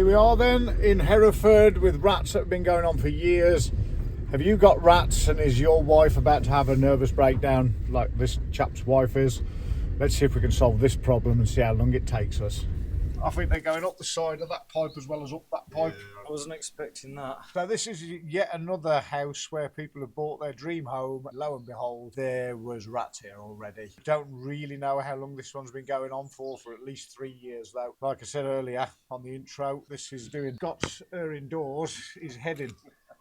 we are then in Hereford with rats that have been going on for years. Have you got rats and is your wife about to have a nervous breakdown like this chap's wife is? Let's see if we can solve this problem and see how long it takes us. I think they're going up the side of that pipe as well as up that pipe. Yeah, I wasn't expecting that. So this is yet another house where people have bought their dream home. Lo and behold, there was rats here already. Don't really know how long this one's been going on for at least 3 years though. Like I said earlier on the intro, this is got her indoors, he's heading.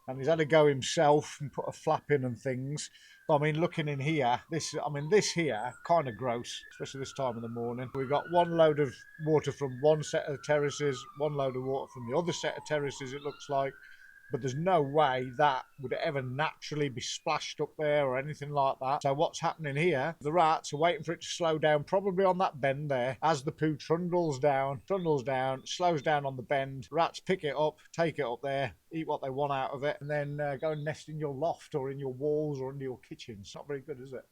And he's had to go himself and put a flap in and things. But I mean, looking in here, this here, kind of gross, especially this time of the morning. We've got one load of water from one set of terraces, one load of water from the other set of terraces, it looks like. But there's no way that would ever naturally be splashed up there or anything like that. So what's happening here, the rats are waiting for it to slow down, probably on that bend there. As the poo trundles down, slows down on the bend. Rats pick it up, take it up there, eat what they want out of it, and then go and nest in your loft or in your walls or under your kitchen. It's not very good, is it?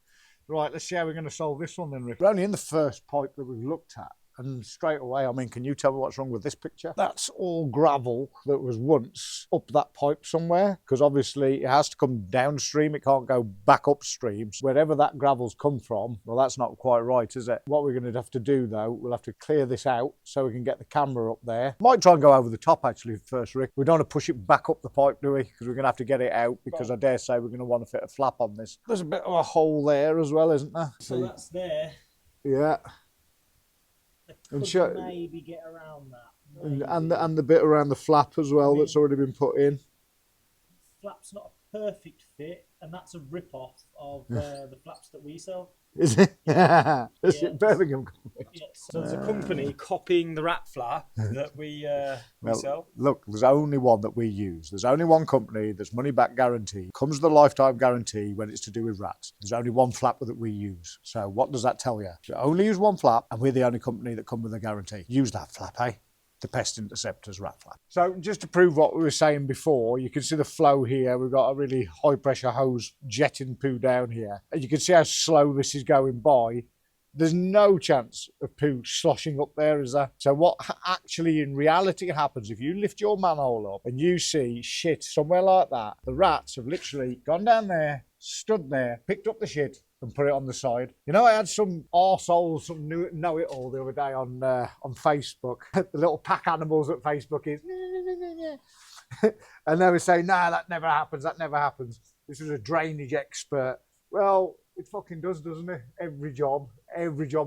Right, let's see how we're going to solve this one then, Rick. We're only in the first pipe that we've looked at. And straight away, I mean, can you tell me what's wrong with this picture? That's all gravel that was once up that pipe somewhere, because obviously it has to come downstream. It can't go back upstream. So wherever that gravel's come from, well, that's not quite right, is it? What we're going to have to do, though, we'll have to clear this out so we can get the camera up there. Might try and go over the top, actually, first, Rick. We don't want to push it back up the pipe, do we? Because we're going to have to get it out, because I dare say we're going to want to fit a flap on this. There's a bit of a hole there as well, isn't there? So that's there. Yeah. And maybe get around that. And the bit around the flap as well, that's already been put in. Flap's not a perfect fit, and that's a rip-off of the flaps that we sell. Is it? Yeah. Is it Birmingham? Yes. So there's a company copying the Rat Flap that we sell. Look, there's only one that we use. There's only one company that's money-back guarantee. Comes with a lifetime guarantee when it's to do with rats. There's only one flap that we use. So what does that tell you? You only use one flap, and we're the only company that come with a guarantee. Use that flap, eh? The Pest Interceptors Rat Flap. So just to prove what we were saying before, you can see the flow here. We've got a really high pressure hose jetting poo down here. And you can see how slow this is going by. There's no chance of poo sloshing up there, is there? So what actually in reality happens, if you lift your manhole up and you see shit somewhere like that, the rats have literally gone down there, stood there, picked up the shit, and put it on the side. You know, I had some arseholes, some know-it-all the other day on Facebook. The little pack animals that Facebook is. And they were saying, nah, that never happens, that never happens. This is a drainage expert. Well, it fucking does, doesn't it? Every job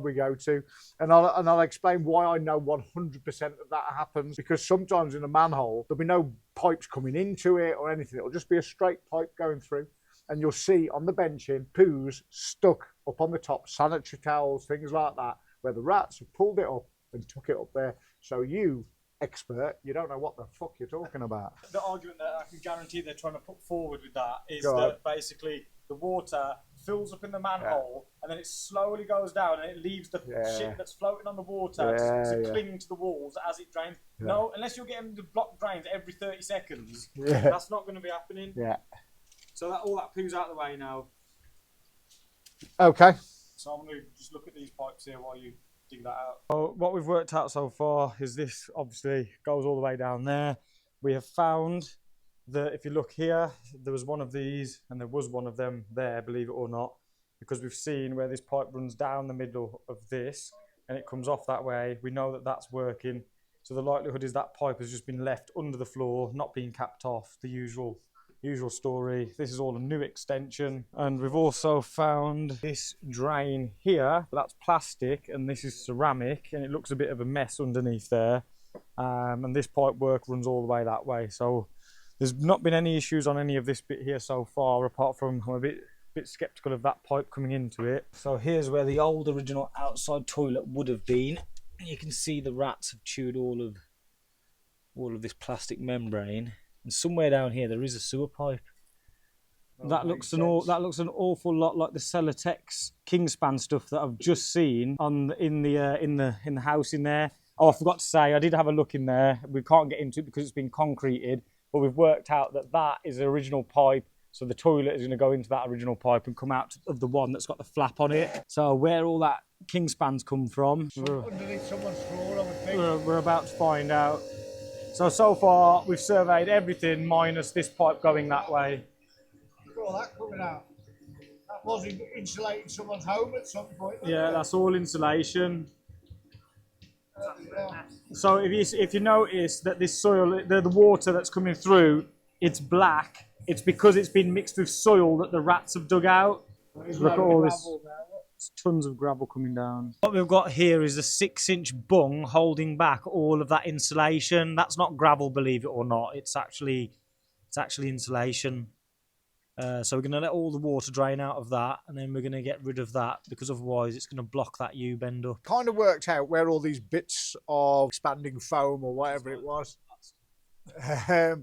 we go to. And I'll explain why I know 100% of that happens. Because sometimes in a manhole, there'll be no pipes coming into it or anything. It'll just be a straight pipe going through. And you'll see on the benching, poos stuck up on the top, sanitary towels, things like that, where the rats have pulled it up and took it up there. So you, expert, you don't know what the fuck you're talking about. The argument that I can guarantee they're trying to put forward with that is that basically the water fills up in the manhole and then it slowly goes down and it leaves the shit that's floating on the water to cling to the walls as it drains. Yeah. No, unless you're getting the block drains every 30 seconds, that's not going to be happening. Yeah. So all that poo's out of the way now. Okay. So I'm going to just look at these pipes here while you dig that out. So what we've worked out so far is this obviously goes all the way down there. We have found that if you look here, there was one of these and there was one of them there, believe it or not, because we've seen where this pipe runs down the middle of this and it comes off that way. We know that that's working. So the likelihood is that pipe has just been left under the floor, not being capped off, the usual story. This is all a new extension, and we've also found this drain here, but that's plastic and this is ceramic and it looks a bit of a mess underneath there, and this pipe work runs all the way that way. So there's not been any issues on any of this bit here so far, apart from I'm a bit skeptical of that pipe coming into it. So here's where the old original outside toilet would have been. You can see the rats have chewed all of this plastic membrane. And somewhere down here there is a sewer pipe. That looks an awful lot like the Celotex Kingspan stuff that I've just seen in the house in there. Oh, I forgot to say, I did have a look in there. We can't get into it because it's been concreted, but we've worked out that is the original pipe. So the toilet is going to go into that original pipe and come out of the one that's got the flap on it. So where all that Kingspan's come from, underneath someone's floor, I would think. We're about to find out. So far we've surveyed everything minus this pipe going that way. Look at all that coming out. That was insulating someone's home at some point. Yeah, that's all insulation. Yeah. So if you notice that this soil, the water that's coming through, it's black. It's because it's been mixed with soil that the rats have dug out. Look at all this. Tons of gravel coming down. What we've got here is a 6-inch bung holding back all of that insulation. That's not gravel, believe it or not. It's actually insulation. So we're going to let all the water drain out of that, and then we're going to get rid of that, because otherwise it's going to block that U-bend up. Kind of worked out where all these bits of expanding foam or whatever it was.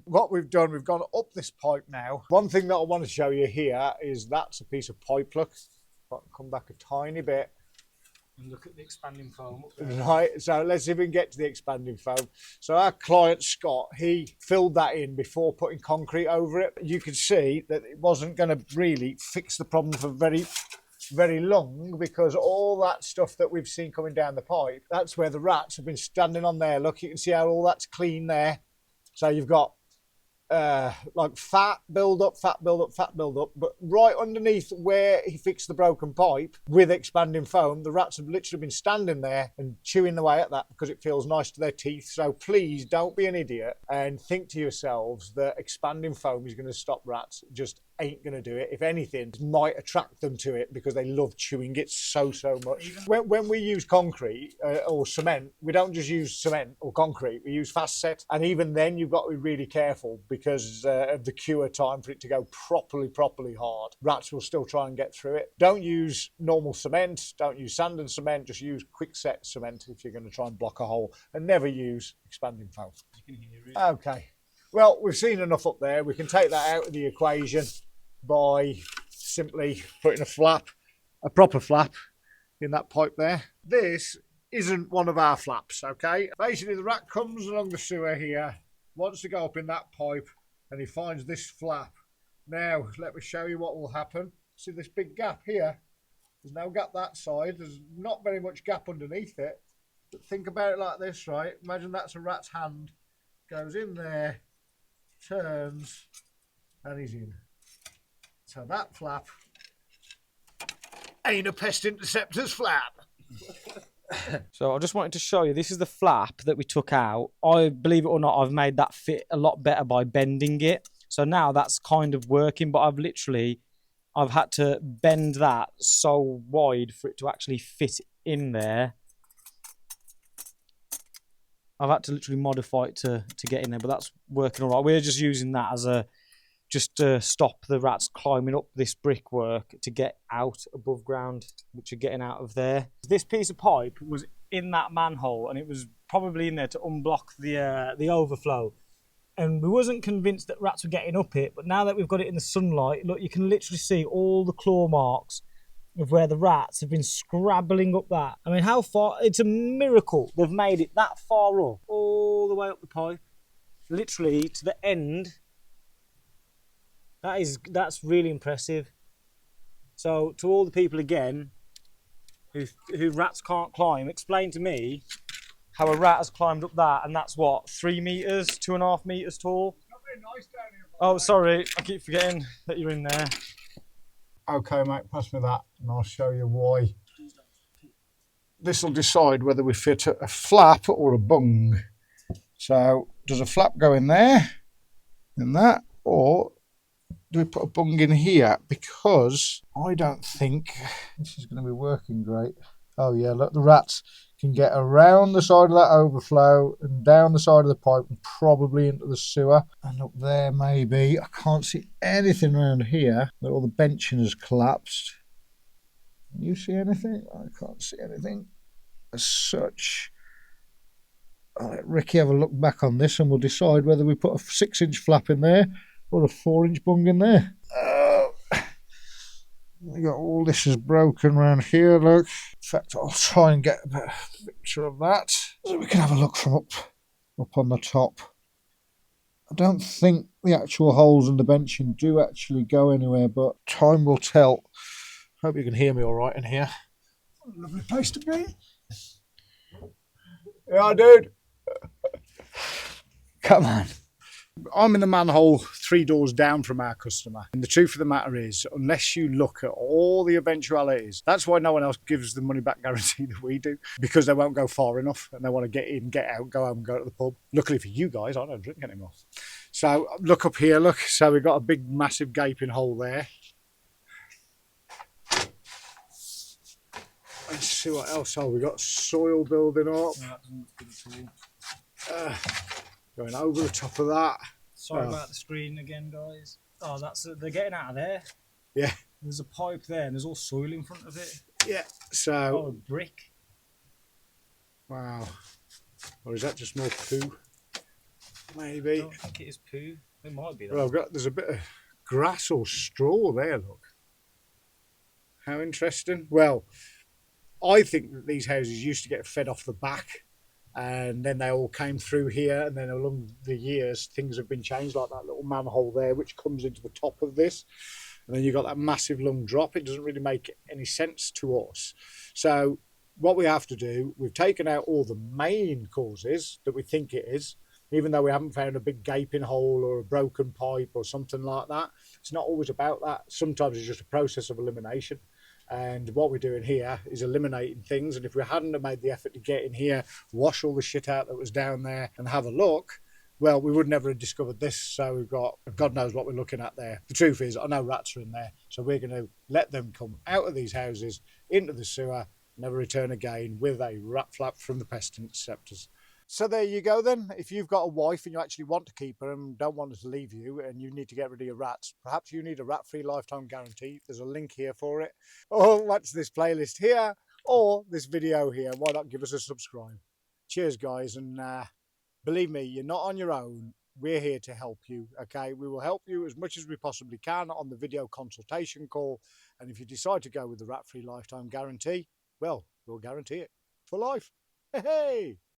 What we've done, we've gone up this pipe now. One thing that I want to show you here is that's a piece of pipe, look. If I can come back a tiny bit. And look at the expanding foam up there. Right, so let's see if we can get to the expanding foam. So our client Scott, he filled that in before putting concrete over it. You could see that it wasn't going to really fix the problem for very long, because all that stuff that we've seen coming down the pipe, that's where the rats have been standing on there. Look, you can see how all that's clean there. So you've got like fat build up, but right underneath where he fixed the broken pipe with expanding foam, the rats have literally been standing there and chewing away at that because it feels nice to their teeth. So please don't be an idiot and think to yourselves that expanding foam is going to stop rats. It just ain't going to do it. If anything, it might attract them to it because they love chewing it so much. When we use concrete or cement, we don't just use cement or concrete, we use fast set, and even then you've got to be really careful because of the cure time for it to go properly hard. Rats will still try and get through it. Don't use normal cement, don't use sand and cement, just use quick set cement if you're going to try and block a hole, and never use expanding foam. Okay, well, we've seen enough up there. We can take that out of the equation by simply putting a proper flap in that pipe there. This isn't one of our flaps, okay? Basically, the rat comes along the sewer here, wants to go up in that pipe, and he finds this flap. Now, let me show you what will happen. See this big gap here? There's no gap that side. There's not very much gap underneath it. But think about it like this, right? Imagine that's a rat's hand. Goes in there, turns, and he's in. So that flap ain't a Pest Interceptors flap. So I just wanted to show you, this is the flap that we took out. I, believe it or not, I've made that fit a lot better by bending it. So now that's kind of working, but I've had to bend that so wide for it to actually fit in there. I've had to literally modify it to get in there, but that's working all right. We're just using that as just to stop the rats climbing up this brickwork to get out above ground, which are getting out of there. This piece of pipe was in that manhole, and it was probably in there to unblock the overflow. And we wasn't convinced that rats were getting up it, but now that we've got it in the sunlight, look, you can literally see all the claw marks of where the rats have been scrabbling up that. I mean, how far? It's a miracle they've made it that far up, all the way up the pipe, literally to the end. That's really impressive. So to all the people again who rats can't climb, explain to me how a rat has climbed up that, and that's what, 3 meters, 2.5 meters tall. Not very nice down here. Oh, sorry, I keep forgetting that you're in there. Okay, mate, pass me that, and I'll show you why. This will decide whether we fit a flap or a bung. So, does a flap go in there, in that, or do we put a bung in here? Because I don't think this is going to be working great. Oh yeah, look, the rats can get around the side of that overflow and down the side of the pipe and probably into the sewer. And up there maybe. I can't see anything around here. But all the benching has collapsed. Can you see anything? I can't see anything as such. I'll let Ricky have a look back on this and we'll decide whether we put a 6-inch flap in there or a 4-inch bung in there. We got all this is broken around here, look. In fact, I'll try and get a better picture of that so we can have a look from up on the top. I don't think the actual holes in the benching do actually go anywhere, but time will tell. Hope you can hear me all right in here. What a lovely place to be. Yeah, dude. Come on. I'm in the manhole 3 doors down from our customer. And the truth of the matter is, unless you look at all the eventualities, that's why no one else gives the money back guarantee that we do, because they won't go far enough and they want to get in, get out, go home, go to the pub. Luckily for you guys, I don't drink anymore. So look up here, look. So we've got a big, massive gaping hole there. Let's see what else. Oh, we've got soil building up. No, that doesn't look good at all. Going over the top of that. Sorry about the screen again, guys. Oh, they're getting out of there. Yeah. There's a pipe there and there's all soil in front of it. Yeah, so... Oh, a brick. Wow. Or is that just more poo? Maybe. I don't think it is poo. It might be that. Well, there's a bit of grass or straw there, look. How interesting. Well, I think that these houses used to get fed off the back, and then they all came through here, and then along the years things have been changed, like that little manhole there which comes into the top of this, and then you've got that massive long drop. It doesn't really make any sense to us. So what we have to do, we've taken out all the main causes that we think it is, even though we haven't found a big gaping hole or a broken pipe or something like that. It's not always about that. Sometimes it's just a process of elimination. And what we're doing here is eliminating things. And if we hadn't have made the effort to get in here, wash all the shit out that was down there and have a look, well, we would never have discovered this. So we've got, God knows what we're looking at there. The truth is, I know rats are in there. So we're going to let them come out of these houses into the sewer, never return again, with a rat flap from the Pest Interceptors. So there you go then. If you've got a wife and you actually want to keep her and don't want her to leave you and you need to get rid of your rats, perhaps you need a rat-free lifetime guarantee. There's a link here for it. Or watch this playlist here or this video here. Why not give us a subscribe? Cheers, guys. And believe me, you're not on your own. We're here to help you, okay? We will help you as much as we possibly can on the video consultation call. And if you decide to go with the rat-free lifetime guarantee, well, we'll guarantee it for life. Hey!